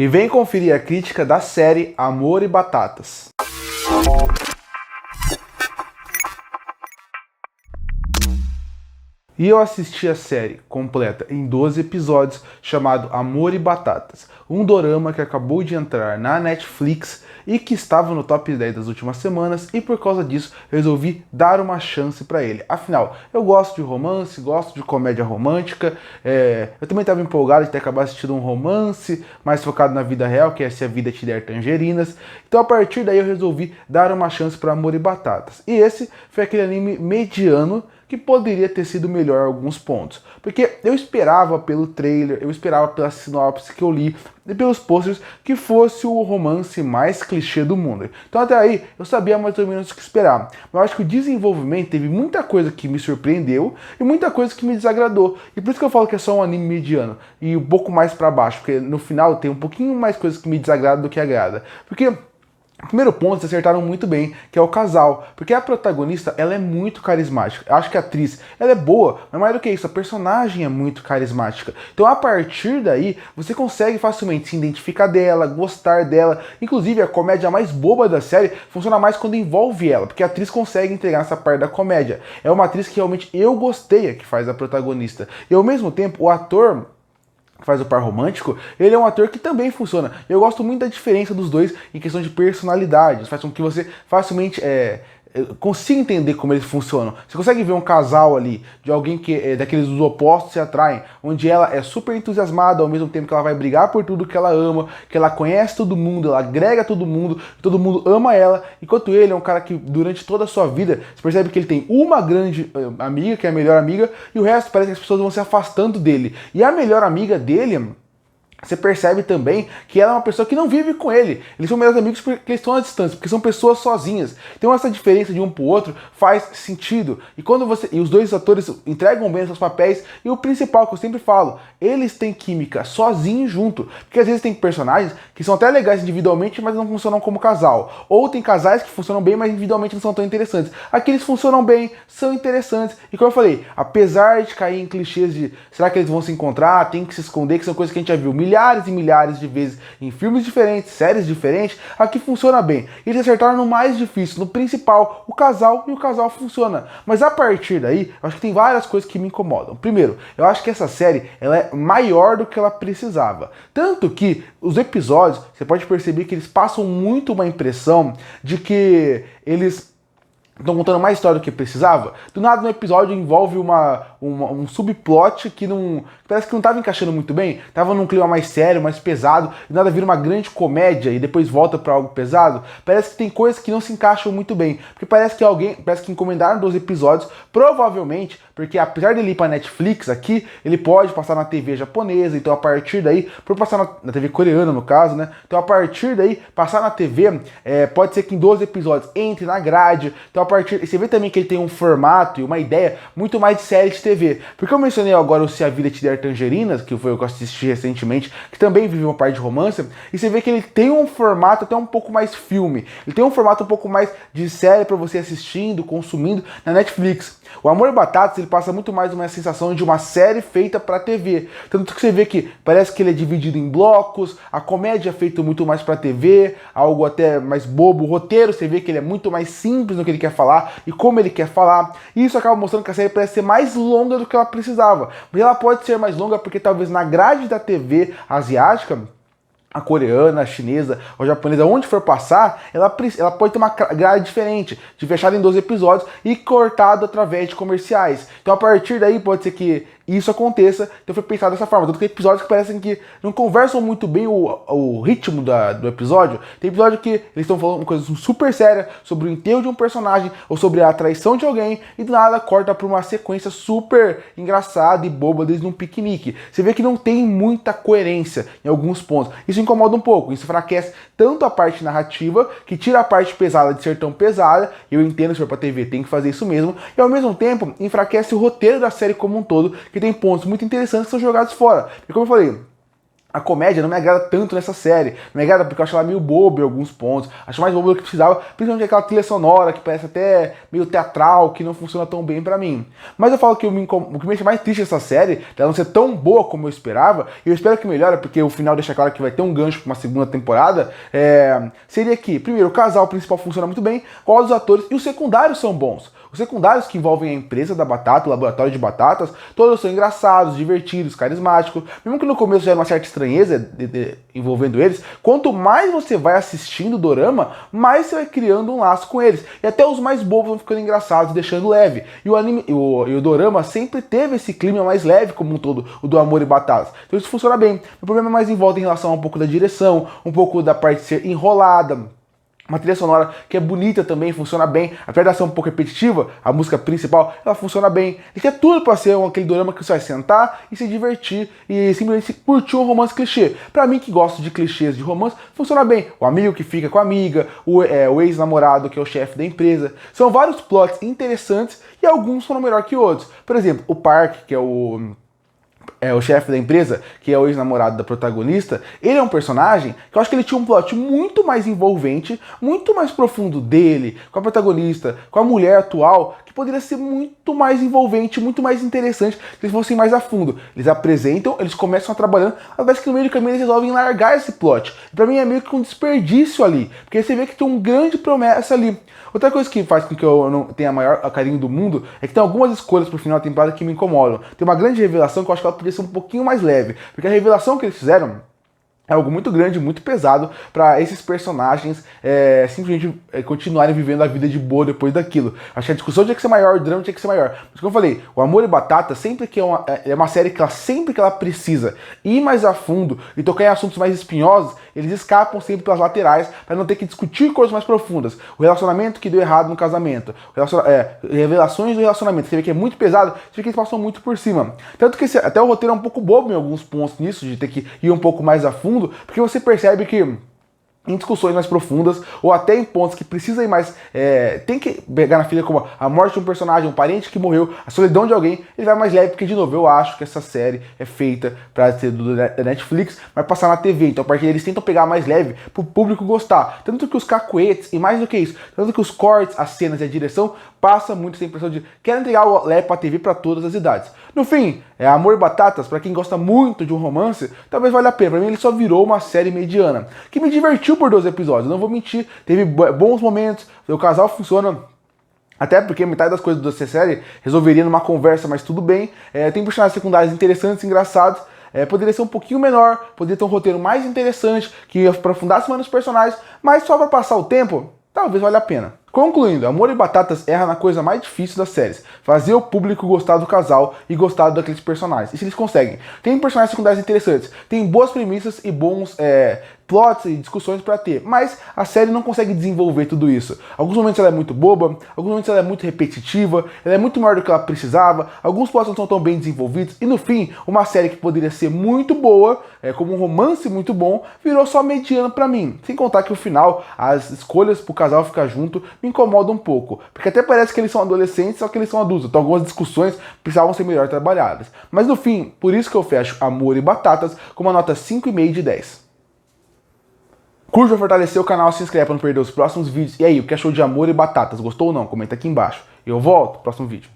e vem conferir a crítica da série Amor e Batatas. E eu assisti a série completa em 12 episódios, chamado Amor e Batatas, um dorama que acabou de entrar na Netflix e que estava no top 10 das últimas semanas, e por causa disso resolvi dar uma chance para ele. Afinal, eu gosto de romance, gosto de comédia romântica, eu também estava empolgado de ter acabado assistindo um romance mais focado na vida real, que é Se a Vida Te Der Tangerinas. Então a partir daí eu resolvi dar uma chance para Amor e Batatas. E esse foi aquele anime mediano que poderia ter sido melhor em alguns pontos. Porque eu esperava pelo trailer, eu esperava pela sinopse que eu li e pelos posters que fosse o romance mais clichê do mundo. Então até aí eu sabia mais ou menos o que esperar. Mas eu acho que o desenvolvimento teve muita coisa que me surpreendeu e muita coisa que me desagradou. E por isso que eu falo que é só um anime mediano e um pouco mais pra baixo, porque no final tem um pouquinho mais coisas que me desagradam do que agrada. Porque o primeiro ponto, eles acertaram muito bem, que é o casal. Porque a protagonista, ela é muito carismática. Eu acho que a atriz, ela é boa, mas mais do que isso, a personagem é muito carismática. Então, a partir daí, você consegue facilmente se identificar dela, gostar dela. Inclusive, a comédia mais boba da série funciona mais quando envolve ela, porque a atriz consegue entregar essa parte da comédia. É uma atriz que realmente eu gostei, que faz a protagonista. E, ao mesmo tempo, o ator que faz o par romântico, ele é um ator que também funciona. Eu gosto muito da diferença dos dois em questão de personalidade. Faz com que você facilmente consiga entender como eles funcionam. Você consegue ver um casal ali, de alguém que é daqueles dos opostos se atraem, onde ela é super entusiasmada, ao mesmo tempo que ela vai brigar por tudo que ela ama, que ela conhece todo mundo, ela agrega todo mundo ama ela, enquanto ele é um cara que durante toda a sua vida, você percebe que ele tem uma grande amiga, que é a melhor amiga, e o resto parece que as pessoas vão se afastando dele. E a melhor amiga dele, você percebe também que ela é uma pessoa que não vive com ele. Eles são melhores amigos porque eles estão à distância, porque são pessoas sozinhas. Então essa diferença de um pro outro faz sentido. E quando os dois atores entregam bem seus papéis, e o principal que eu sempre falo, eles têm química sozinhos junto. Porque às vezes tem personagens que são até legais individualmente, mas não funcionam como casal. Ou tem casais que funcionam bem, mas individualmente não são tão interessantes. Aqui eles funcionam bem, são interessantes. E como eu falei, apesar de cair em clichês de será que eles vão se encontrar, tem que se esconder, que são coisas que a gente já viu milhares e milhares de vezes em filmes diferentes, séries diferentes, aqui funciona bem. Eles acertaram no mais difícil, no principal, o casal, e o casal funciona. Mas a partir daí, eu acho que tem várias coisas que me incomodam. Primeiro, eu acho que essa série ela é maior do que ela precisava. Tanto que os episódios, você pode perceber que eles passam muito uma impressão de que eles estão contando mais história do que precisava. Do nada no episódio envolve um subplot que parece que não estava encaixando muito bem, estava num clima mais sério, mais pesado, e nada vira uma grande comédia e depois volta para algo pesado. Parece que tem coisas que não se encaixam muito bem, porque parece que encomendaram 12 episódios, provavelmente, porque apesar dele ir para Netflix aqui, ele pode passar na TV japonesa, então a partir daí, por passar na TV coreana no caso, né? Então a partir daí, passar na TV, pode ser que em 12 episódios entre na grade. Então você vê também que ele tem um formato e uma ideia muito mais de série de TV. Porque eu mencionei agora o Se a Vida Te Der Tangerinas, que foi o que eu assisti recentemente, que também vive uma parte de romance, e você vê que ele tem um formato até um pouco mais filme. Ele tem um formato um pouco mais de série para você assistindo, consumindo na Netflix. O Amor e Batatas, ele passa muito mais uma sensação de uma série feita para TV. Tanto que você vê que parece que ele é dividido em blocos, a comédia é feita muito mais para TV, algo até mais bobo. O roteiro, você vê que ele é muito mais simples no que ele quer falar e como ele quer falar. E isso acaba mostrando que a série parece ser mais longa do que ela precisava. Mas ela pode ser mais longa porque talvez na grade da TV asiática, a coreana, a chinesa, a japonesa, onde for passar, ela pode ter uma grade diferente, de fechado em 12 episódios e cortado através de comerciais. Então a partir daí pode ser que isso aconteça, então foi pensado dessa forma. Tanto que tem episódios que parecem que não conversam muito bem o ritmo do episódio. Tem episódio que eles estão falando uma coisa super séria sobre o enterro de um personagem ou sobre a traição de alguém e do nada corta para uma sequência super engraçada e boba desde um piquenique. Você vê que não tem muita coerência em alguns pontos. Isso incomoda um pouco, isso enfraquece tanto a parte narrativa, que tira a parte pesada de ser tão pesada, eu entendo que se for pra TV tem que fazer isso mesmo, e ao mesmo tempo enfraquece o roteiro da série como um todo, que tem pontos muito interessantes que são jogados fora. E como eu falei, a comédia não me agrada tanto nessa série. Não me agrada porque eu acho ela meio boba em alguns pontos. Acho mais boba do que precisava, principalmente aquela trilha sonora que parece até meio teatral, que não funciona tão bem pra mim. Mas eu falo que o que me deixa mais triste nessa série, dela não ser tão boa como eu esperava, e eu espero que melhore, porque o final deixa claro que vai ter um gancho pra uma segunda temporada, seria que, primeiro, o casal principal funciona muito bem, qual os atores, e os secundários são bons. Os secundários que envolvem a empresa da batata, o laboratório de batatas, todos são engraçados, divertidos, carismáticos. Mesmo que no começo já era uma certa estranheza envolvendo eles, quanto mais você vai assistindo o dorama, mais você vai criando um laço com eles. E até os mais bobos vão ficando engraçados, deixando leve. E o dorama sempre teve esse clima mais leve como um todo, o do Amor e Batatas. Então isso funciona bem. O problema é mais em volta em relação a um pouco da direção, um pouco da parte de ser enrolada. Uma trilha sonora que é bonita também, funciona bem. Apesar de ser um pouco repetitiva, a música principal, ela funciona bem. E que é tudo pra ser aquele dorama que você vai sentar e se divertir e simplesmente curtir um romance clichê. Pra mim que gosto de clichês de romance, funciona bem. O amigo que fica com a amiga, o ex-namorado que é o chefe da empresa. São vários plots interessantes e alguns foram melhor que outros. Por exemplo, o Park, que é o chefe da empresa, que é o ex-namorado da protagonista, ele é um personagem que eu acho que ele tinha um plot muito mais envolvente, muito mais profundo dele, com a protagonista, com a mulher atual, que poderia ser muito mais envolvente, muito mais interessante, se eles fossem mais a fundo. Eles apresentam, eles começam a trabalhando, mas parece que no meio do caminho eles resolvem largar esse plot. E pra mim é meio que um desperdício ali, porque você vê que tem uma grande promessa ali. Outra coisa que faz com que eu não tenha maior carinho do mundo é que tem algumas escolhas pro final da temporada que me incomodam. Tem uma grande revelação que eu acho que ela poderia ser um pouquinho mais leve, porque a revelação que eles fizeram é algo muito grande, muito pesado para esses personagens simplesmente continuarem vivendo a vida de boa depois daquilo. Acho que a discussão tinha que ser maior, o drama tinha que ser maior. Mas como eu falei, o Amor e Batata sempre que é uma série que sempre que ela precisa ir mais a fundo e tocar em assuntos mais espinhosos, eles escapam sempre pelas laterais para não ter que discutir coisas mais profundas. O relacionamento que deu errado no casamento, revelações do relacionamento, você vê que é muito pesado, você vê que eles passam muito por cima. Tanto que até o roteiro é um pouco bobo em alguns pontos nisso, de ter que ir um pouco mais a fundo, porque você percebe que em discussões mais profundas, ou até em pontos que precisa ir mais, tem que pegar na filha como a morte de um personagem, um parente que morreu, a solidão de alguém, ele vai mais leve, porque de novo, eu acho que essa série é feita para ser da Netflix, mas passar na TV, então a partir eles tentam pegar mais leve pro público gostar, tanto que os cacuetes, e mais do que isso, tanto que os cortes, as cenas e a direção, passa muito essa impressão de quero entregar o leve pra TV para todas as idades. No fim, Amor e Batatas, para quem gosta muito de um romance, talvez valha a pena. Pra mim ele só virou uma série mediana, que me divertiu por 12 episódios, não vou mentir, teve bons momentos, o casal funciona, até porque metade das coisas dessa série resolveria numa conversa, mas tudo bem. Tem personagens secundários interessantes, engraçados, poderia ser um pouquinho menor, poderia ter um roteiro mais interessante, que aprofundasse mais nos personagens, mas só para passar o tempo, talvez valha a pena. Concluindo, Amor e Batatas erra na coisa mais difícil das séries, fazer o público gostar do casal e gostar daqueles personagens. E se eles conseguem? Tem personagens secundários interessantes, tem boas premissas e bons plots e discussões pra ter, mas a série não consegue desenvolver tudo isso. Alguns momentos ela é muito boba, alguns momentos ela é muito repetitiva, ela é muito maior do que ela precisava, alguns plots não são tão bem desenvolvidos, e no fim, uma série que poderia ser muito boa, como um romance muito bom, virou só mediano pra mim. Sem contar que o final, as escolhas pro casal ficar junto, me incomoda um pouco, porque até parece que eles são adolescentes, só que eles são adultos, então algumas discussões precisavam ser melhor trabalhadas. Mas no fim, por isso que eu fecho Amor e Batatas com uma nota 5,5 de 10. Curte pra fortalecer o canal, se inscreve para não perder os próximos vídeos. E aí, o que achou de Amor e Batatas? Gostou ou não? Comenta aqui embaixo. Eu volto no próximo vídeo.